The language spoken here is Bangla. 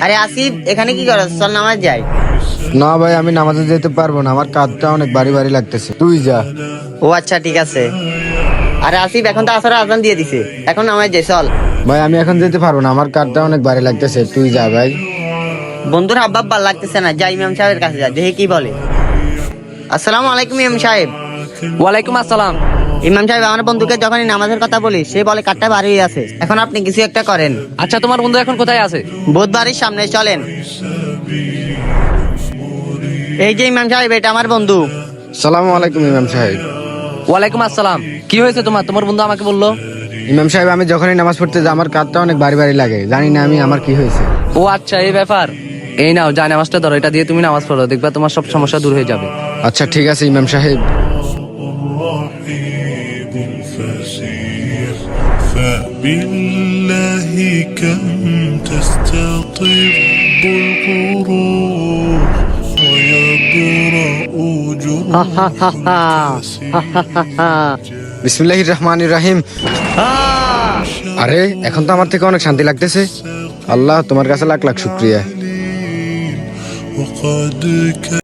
আরে আসিফ, এখানে কি করছ? চল নামাজ যাই। না ভাই, আমি নামাজে যেতে পারবো না, আমার কাঁধটা অনেক ভারী ভারী লাগতেছে, তুই যা। ও আচ্ছা, ঠিক আছে। আরে আসিফ, এখন তো আসরে আজান দিয়ে দিছে, এখন নামাজ যাই, চল। ভাই আমি এখন যেতে পারবো না, আমার কাঁধটা অনেক ভারী লাগতেছে, তুই যা ভাই। বন্ধুর আব্বা ভাল লাগতেছে না, যাই ইমাম সাহেবের কাছে যা, দেখি কি বলে। আসসালামু আলাইকুম ইমাম সাহেব। ওয়ালাইকুম আসসালাম। ইমাম সাহেব, আমার বন্ধুকে যখনই নামাজের কথা বলি সে বলে কাঠটা ভারী হয়ে আছে, এখন আপনি কিছু একটা করেন। আচ্ছা, তোমার বন্ধু এখন কোথায় আছে? বুধবাড়ির সামনে চলেন। এই যে ইমাম সাহেব, এটা আমার বন্ধু। সালামু আলাইকুম ইমাম সাহেব। ওয়ালাইকুম আসসালাম। কি হয়েছে তোমার? তোমার বন্ধু আমাকে বললো। ইমাম সাহেব, আমি যখনই নামাজ পড়তে যাই আমার কাঁধটা অনেক ভারী ভারী লাগে, জানি না আমি আমার কি হয়েছে। ও আচ্ছা, এই ব্যাপার। এই নাও, যা নামাজটা ধরো, এটা দিয়ে তুমি নামাজ পড়ো, দেখবা তোমার সব সমস্যা দূর হয়ে যাবে। আচ্ছা ঠিক আছে ইমাম সাহেব। فبالله كم تستطب القروح ويبرأ বিসমিল্লাহির রহমানির রহিম। আরে এখন তো আমার থেকে অনেক শান্তি লাগতেছে। আল্লাহ, তোমার কাছে লাখ লাখ শুকরিয়া। وقد